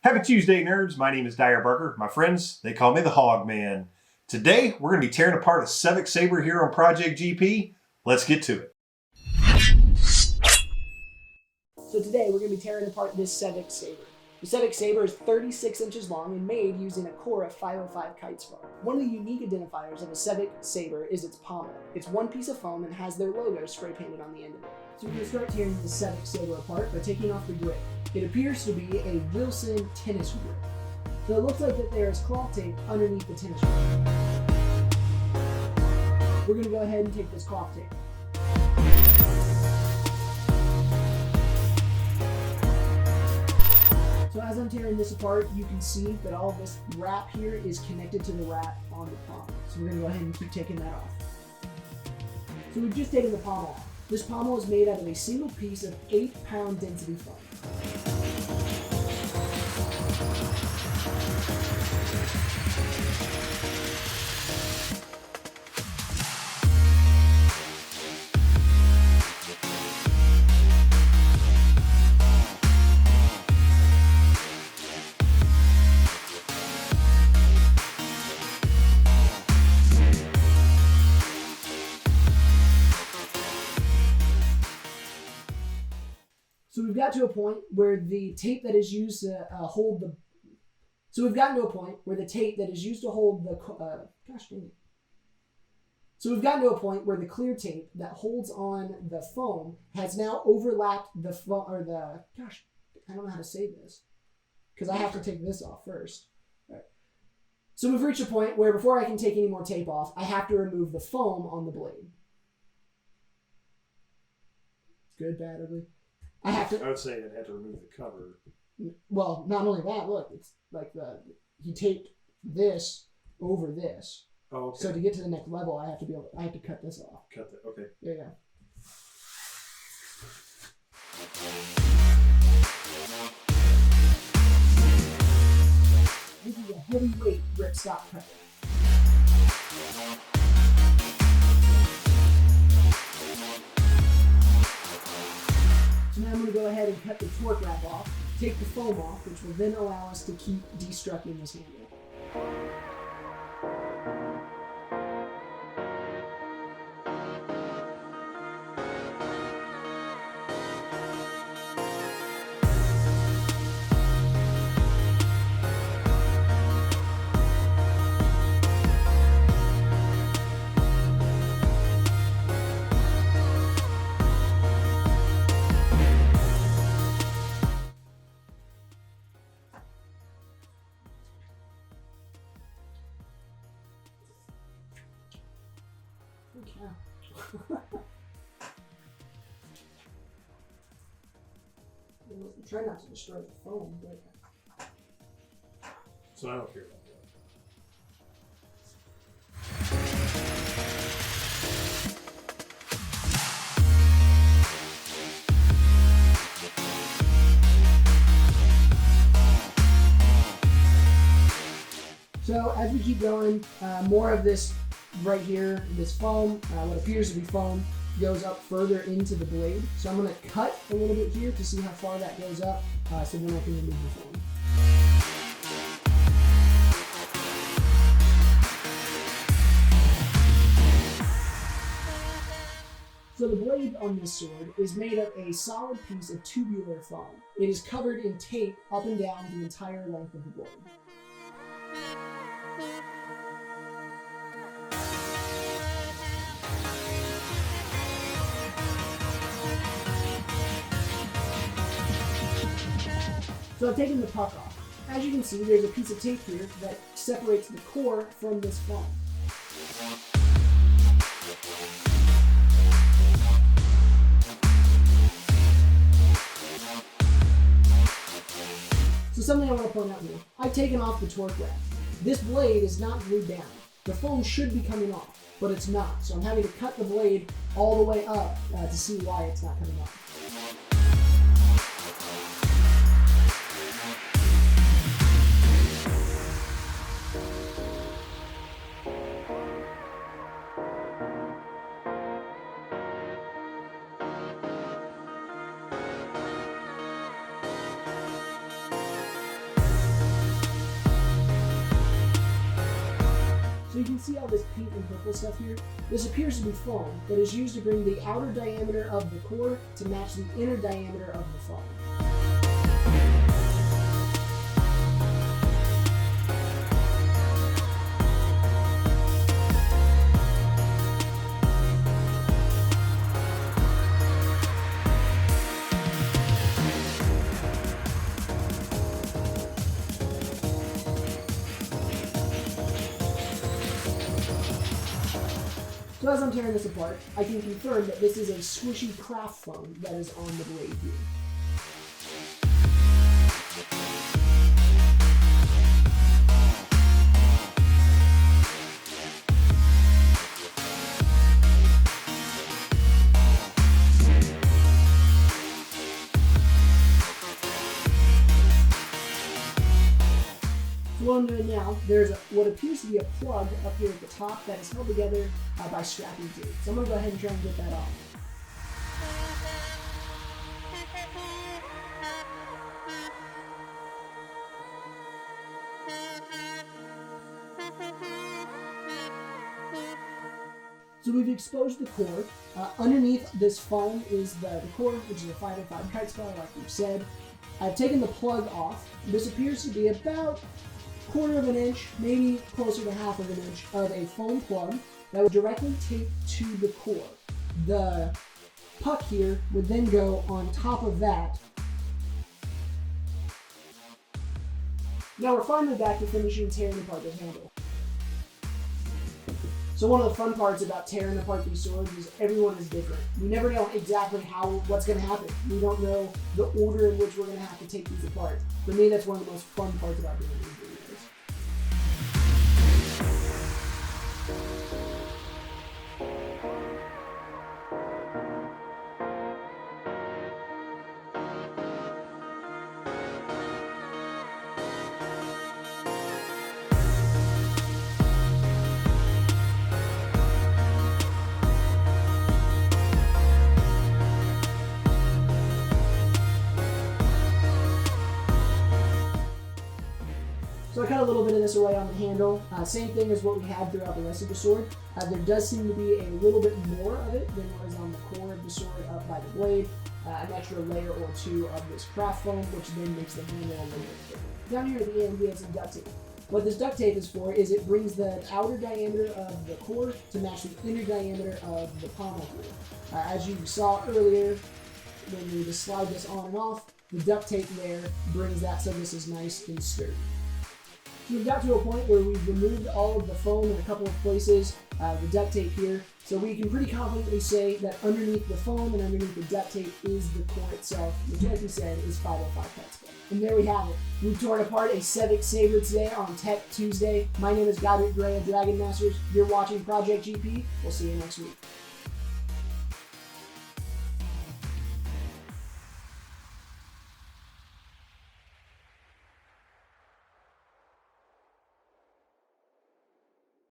Happy Tuesday, nerds. My name is Dyer Barker. My friends, they call me the Hog Man. Today, we're going to be tearing apart a Sevic Saber here on Project GP. Let's get to it. So today, we're going to be tearing apart this Sevic Saber. The Sevic Saber is 36 inches long and made using a core of 505 kite spar. One of the unique identifiers of a Sevic Saber is its pommel. It's one piece of foam and has their logo spray painted on the end of it. So we're going to start tearing the Sevic Saber apart by taking off the grip. It appears to be a Wilson tennis grip. So it looks like that there is cloth tape underneath the tennis grip. We're going to go ahead and take this cloth tape. So as I'm tearing this apart, you can see that all of this wrap here is connected to the wrap on the pommel. So we're going to go ahead and keep taking that off. So we've just taken the pommel off. This pommel is made out of a single piece of 8-pound density foam. So we've got to a point where the tape that is used to hold the... So we've gotten to a point where the tape that is used to hold the... So we've gotten to a point where the clear tape that holds on the foam has now overlapped the foam, or the... Gosh, I don't know how to say this, because I have to take this off first. All right. So we've reached a point where before I can take any more tape off, I have to remove the foam on the blade. Good, bad, ugly? I would say I'd have to remove the cover. Well, not only that, look, it's like he taped this over this. Oh, okay. So to get to the next level, I have to cut this off. Cut that, okay. Yeah. This is a heavyweight ripstop cutter. So now I'm going to go ahead and cut the torque wrap off, take the foam off, which will then allow us to keep destructing this handle. Yeah. Try not to destroy the foam, but... So I don't care about So as we keep going, more of this right here, this foam, what appears to be foam, goes up further into the blade. So I'm going to cut a little bit here to see how far that goes up, so then I can remove the foam. So the blade on this sword is made of a solid piece of tubular foam. It is covered in tape up and down the entire length of the blade. So I've taken the puck off. As you can see, there's a piece of tape here that separates the core from this foam. So something I want to point out here. I've taken off the torque wrap. This blade is not glued down. The foam should be coming off, but it's not. So I'm having to cut the blade all the way up to see why it's not coming off. can see all this pink and purple stuff here. This appears to be foam that is used to bring the outer diameter of the core to match the inner diameter of the foam. So as I'm tearing this apart, I can confirm that this is a squishy craft foam that is on the blade here. So what I'm doing now, there's what appears to be a plug up here at the top that is held together by strapping tape. So I'm going to go ahead and try and get that off. So we've exposed the core. Underneath this foam is the core, which is a 505 kite spar, like we've said. I've taken the plug off. This appears to be about 1/4 of an inch, maybe closer to 1/2 of an inch of a foam plug that would directly tape to the core. The puck here would then go on top of that. Now we're finally back to finishing tearing apart the handle. So one of the fun parts about tearing apart these swords is everyone is different. We never know exactly what's going to happen. We don't know the order in which we're going to have to take these apart. For me, that's one of the most fun parts about doing these videos. So I cut a little bit of this away on the handle. Same thing as what we had throughout the rest of the sword. There does seem to be a little bit more of it than what is on the core of the sword up by the blade. An extra layer or two of this craft foam, which then makes the handle a little bit thicker. Down here at the end, we have some duct tape. What this duct tape is for is it brings the outer diameter of the core to match the inner diameter of the pommel here. As you saw earlier, when we just slide this on and off, the duct tape there brings that so this is nice and sturdy. So we've got to a point where we've removed all of the foam in a couple of places, the duct tape here, so we can pretty confidently say that underneath the foam and underneath the duct tape is the core itself, which, like we said, is 505 cuts. And there we have it. We've torn apart a Sevic Saber today on Tech Tuesday. My name is Dangit of Dragon Masters. You're watching Project GP. We'll see you next week.